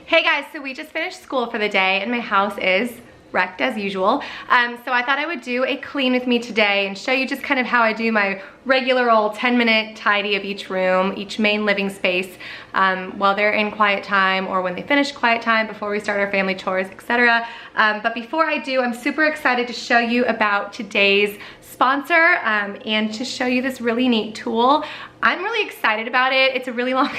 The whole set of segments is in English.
Hey guys, so we just finished school for the day and my house is wrecked as usual. So I thought I would do a clean with me today and show you just kind of how I do my regular old 10-minute tidy of each room, each main living space, while they're in quiet time or when they finish quiet time before we start our family chores, etc. But before I do, I'm super excited to show you about today's sponsor and to show you this really neat tool. I'm really excited about it. It's a really long,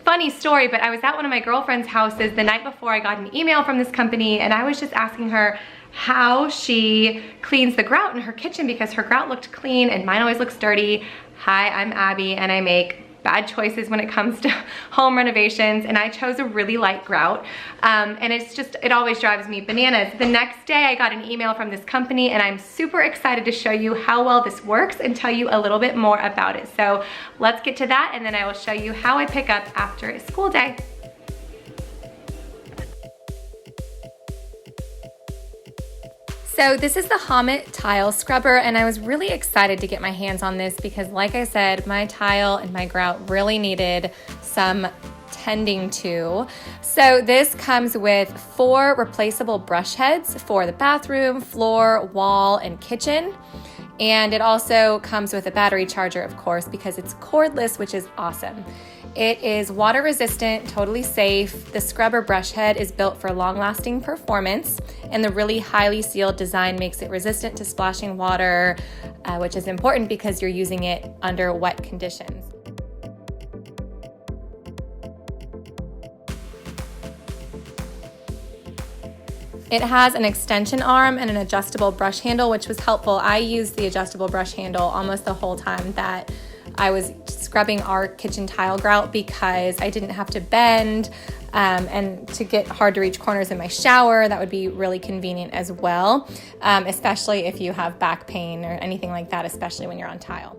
funny story, but I was at one of my girlfriend's houses the night before I got an email from this company, and I was just asking her how she cleans the grout in her kitchen because her grout looked clean and mine always looks dirty. Hi, I'm Abby and I make bad choices when it comes to home renovations, and I chose a really light grout, and it always drives me bananas. The next day I got an email from this company and I'm super excited to show you how well this works and tell you a little bit more about it. So let's get to that and then I will show you how I pick up after a school day. So this is the Hommit tile scrubber, and I was really excited to get my hands on this because, like I said, my tile and my grout really needed some tending to. So this comes with 4 replaceable brush heads for the bathroom, floor, wall, and kitchen. And it also comes with a battery charger, of course, because it's cordless, which is awesome. It is water resistant, totally safe. The scrubber brush head is built for long-lasting performance, and the really highly sealed design makes it resistant to splashing water, which is important because you're using it under wet conditions. It has an extension arm and an adjustable brush handle, which was helpful. I used the adjustable brush handle almost the whole time that I was scrubbing our kitchen tile grout because I didn't have to bend and to get hard to reach corners in my shower. That would be really convenient as well, especially if you have back pain or anything like that, especially when you're on tile.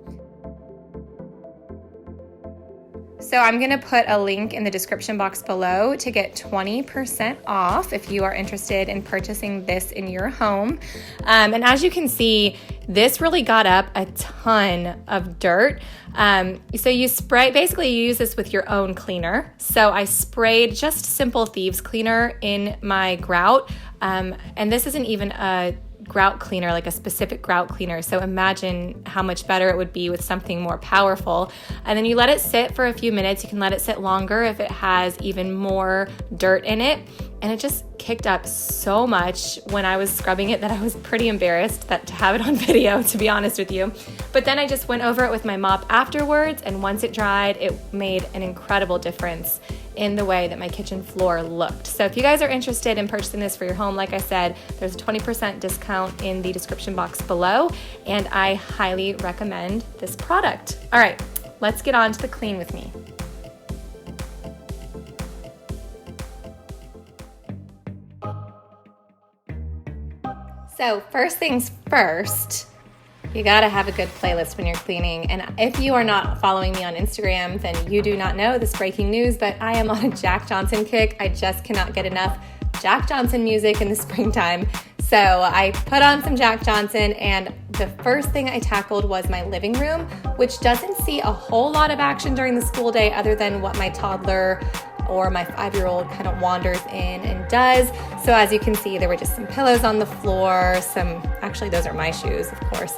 So I'm gonna put a link in the description box below to get 20% off if you are interested in purchasing this in your home. And as you can see, this really got up a ton of dirt. So you basically you use this with your own cleaner. So I sprayed just simple thieves cleaner in my grout. And this isn't even a grout cleaner, like a specific grout cleaner. So imagine how much better it would be with something more powerful. And then you let it sit for a few minutes. You can let it sit longer if it has even more dirt in it. And it just kicked up so much when I was scrubbing it that I was pretty embarrassed to have it on video, to be honest with you. But then I just went over it with my mop afterwards, and once it dried, it made an incredible difference in the way that my kitchen floor looked. So if you guys are interested in purchasing this for your home, like I said, there's a 20% discount in the description box below, and I highly recommend this product. All right, let's get on to the clean with me. So first things first, you gotta have a good playlist when you're cleaning. And if you are not following me on Instagram, then you do not know this breaking news, but I am on a Jack Johnson kick. I just cannot get enough Jack Johnson music in the springtime. So I put on some Jack Johnson, and the first thing I tackled was my living room, which doesn't see a whole lot of action during the school day other than what my toddler or my 5-year-old kind of wanders in and does. So as you can see, there were just some pillows on the floor, actually those are my shoes, of course,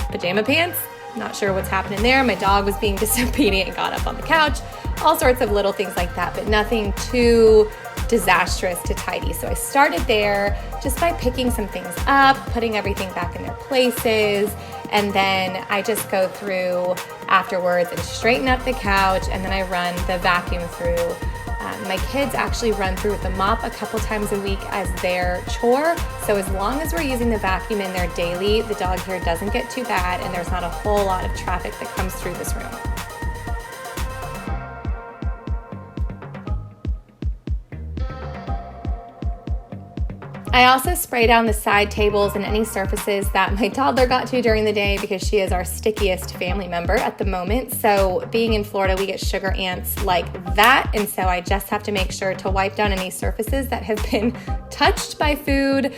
pajama pants, not sure what's happening there. My dog was being disobedient and got up on the couch, all sorts of little things like that, but nothing too disastrous to tidy. So I started there just by picking some things up, putting everything back in their places, and then I just go through afterwards and straighten up the couch, and then I run the vacuum through. My kids actually run through with the mop a couple times a week as their chore. So as long as we're using the vacuum in there daily, the dog hair doesn't get too bad and there's not a whole lot of traffic that comes through this room. I also spray down the side tables and any surfaces that my toddler got to during the day because she is our stickiest family member at the moment. So being in Florida, we get sugar ants like that. And so I just have to make sure to wipe down any surfaces that have been touched by food,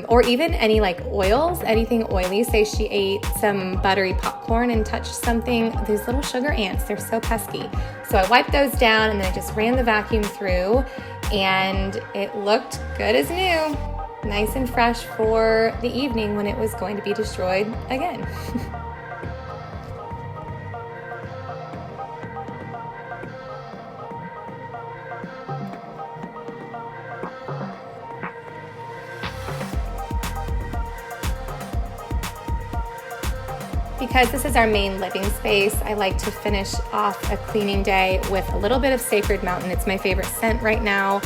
or even any like oils, anything oily. Say she ate some buttery popcorn and touched something. These little sugar ants, they're so pesky. So I wiped those down and then I just ran the vacuum through, and it looked good as new, nice and fresh for the evening when it was going to be destroyed again. Because this is our main living space, I like to finish off a cleaning day with a little bit of Sacred Mountain. It's my favorite scent right now.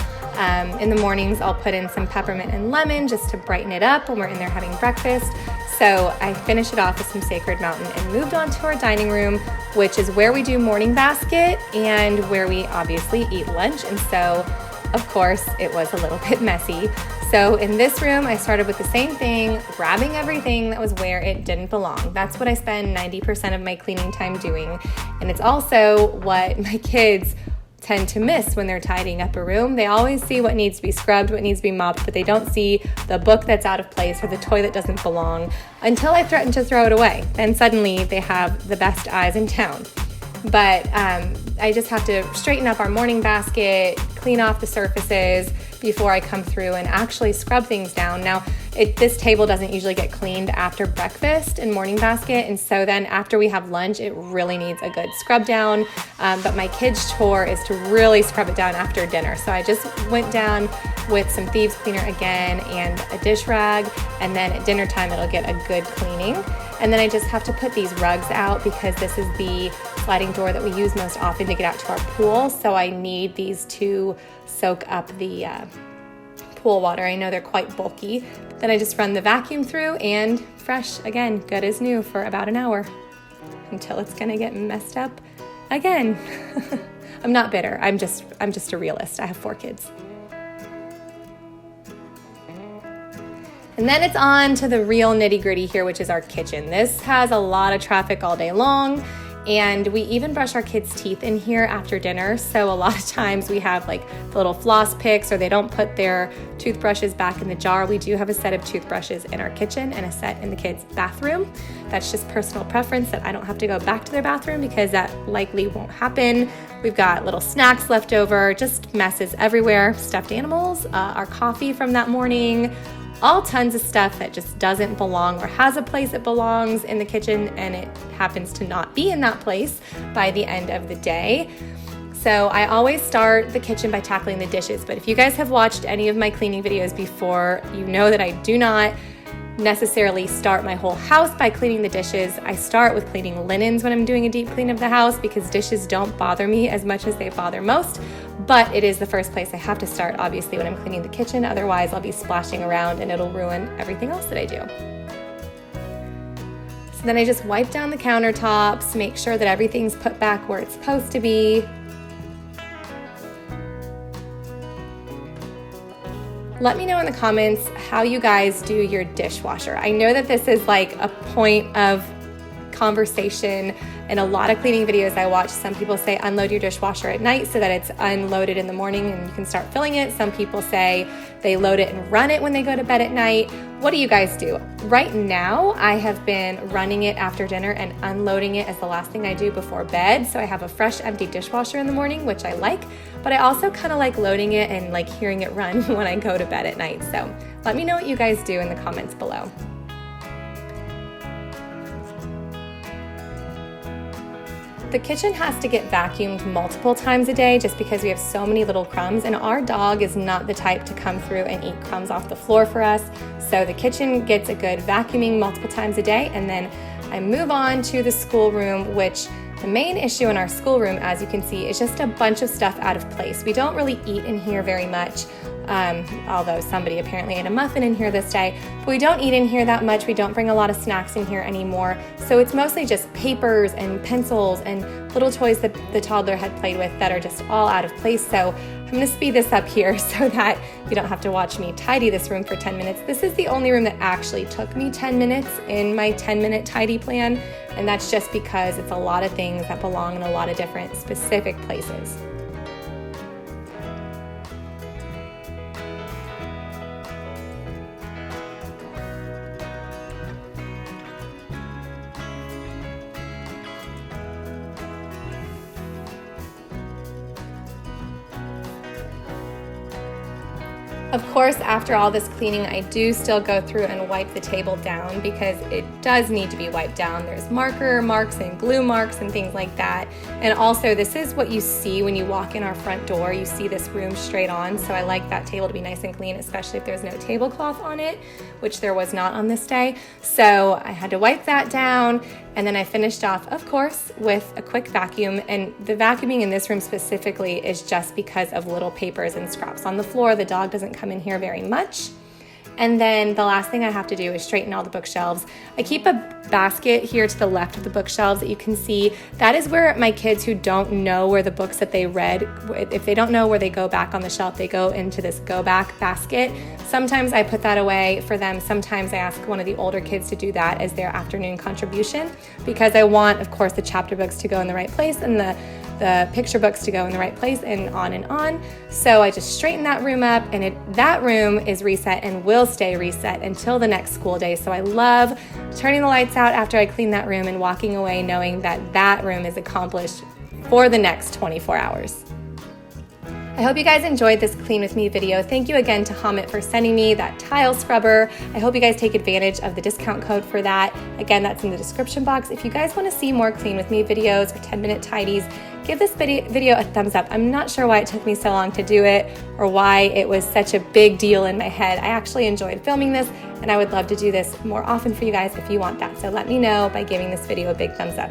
In the mornings, I'll put in some peppermint and lemon just to brighten it up when we're in there having breakfast. So I finish it off with some Sacred Mountain and moved on to our dining room, which is where we do morning basket and where we obviously eat lunch. And so, of course, it was a little bit messy. So in this room, I started with the same thing, grabbing everything that was where it didn't belong. That's what I spend 90% of my cleaning time doing. And it's also what my kids tend to miss when they're tidying up a room. They always see what needs to be scrubbed, what needs to be mopped, but they don't see the book that's out of place or the toy that doesn't belong until I threaten to throw it away. Then suddenly they have the best eyes in town. But I just have to straighten up our morning basket, clean off the surfaces before I come through and actually scrub things down. Now, this table doesn't usually get cleaned after breakfast and morning basket, and so then after we have lunch, it really needs a good scrub down. But my kids' chore is to really scrub it down after dinner. So I just went down with some thieves cleaner again and a dish rag, and then at dinner time, it'll get a good cleaning. And then I just have to put these rugs out because this is the sliding door that we use most often to get out to our pool. So I need these to soak up the pool water. I know they're quite bulky. Then I just run the vacuum through and fresh again, good as new for about an hour until it's gonna get messed up again. I'm not bitter. I'm just a realist. I have 4 kids. And then it's on to the real nitty-gritty here, which is our kitchen. This has a lot of traffic all day long, and we even brush our kids' teeth in here after dinner. So a lot of times we have like the little floss picks, or they don't put their toothbrushes back in the jar. We do have a set of toothbrushes in our kitchen and a set in the kids' bathroom. That's just personal preference that I don't have to go back to their bathroom because that likely won't happen. We've got little snacks left over, just messes everywhere, stuffed animals, our coffee from that morning, all tons of stuff that just doesn't belong or has a place it belongs in the kitchen, and it happens to not be in that place by the end of the day. So I always start the kitchen by tackling the dishes, but if you guys have watched any of my cleaning videos before, you know that I do not necessarily start my whole house by cleaning the dishes. I start with cleaning linens when I'm doing a deep clean of the house because dishes don't bother me as much as they bother most, but it is the first place I have to start, obviously, when I'm cleaning the kitchen. Otherwise, I'll be splashing around and it'll ruin everything else that I do. So then I just wipe down the countertops, make sure that everything's put back where it's supposed to be. Let me know in the comments how you guys do your dishwasher. I know that this is like a point of conversation in a lot of cleaning videos I watch. Some people say unload your dishwasher at night so that it's unloaded in the morning and you can start filling it. Some people say they load it and run it when they go to bed at night. What do you guys do? Right now, I have been running it after dinner and unloading it as the last thing I do before bed. So I have a fresh, empty dishwasher in the morning, which I like, but I also kind of like loading it and like hearing it run when I go to bed at night. So let me know what you guys do in the comments below. The kitchen has to get vacuumed multiple times a day just because we have so many little crumbs, and our dog is not the type to come through and eat crumbs off the floor for us. So the kitchen gets a good vacuuming multiple times a day, and then I move on to the schoolroom, which the main issue in our schoolroom, as you can see, is just a bunch of stuff out of place. We don't really eat in here very much, although somebody apparently ate a muffin in here this day, but we don't eat in here that much. We don't bring a lot of snacks in here anymore. So it's mostly just papers and pencils and little toys that the toddler had played with that are just all out of place. So I'm going to speed this up here so that you don't have to watch me tidy this room for 10 minutes. This is the only room that actually took me 10 minutes in my 10-minute tidy plan, and that's just because it's a lot of things that belong in a lot of different specific places. Of course, after all this cleaning, I do still go through and wipe the table down because it does need to be wiped down. There's marker marks and glue marks and things like that. And also, this is what you see when you walk in our front door. You see this room straight on, so I like that table to be nice and clean, especially if there's no tablecloth on it, which there was not on this day. So I had to wipe that down, and then I finished off, of course, with a quick vacuum. And the vacuuming in this room specifically is just because of little papers and scraps on the floor. The dog doesn't come in here very much. And then the last thing I have to do is straighten all the bookshelves. I keep a basket here to the left of the bookshelves that you can see. That is where my kids who don't know where the books that they read, if they don't know where they go back on the shelf, they go into this go back basket. Sometimes I put that away for them. Sometimes I ask one of the older kids to do that as their afternoon contribution, because I want, of course, the chapter books to go in the right place and the picture books to go in the right place, and on and on. So I just straighten that room up, and that room is reset and will stay reset until the next school day. So I love turning the lights out after I clean that room and walking away knowing that that room is accomplished for the next 24 hours. I hope you guys enjoyed this Clean With Me video. Thank you again to Hamit for sending me that tile scrubber. I hope you guys take advantage of the discount code for that. Again, that's in the description box. If you guys want to see more Clean With Me videos or 10-minute tidies, give this video a thumbs up. I'm not sure why it took me so long to do it or why it was such a big deal in my head. I actually enjoyed filming this, and I would love to do this more often for you guys if you want that. So let me know by giving this video a big thumbs up.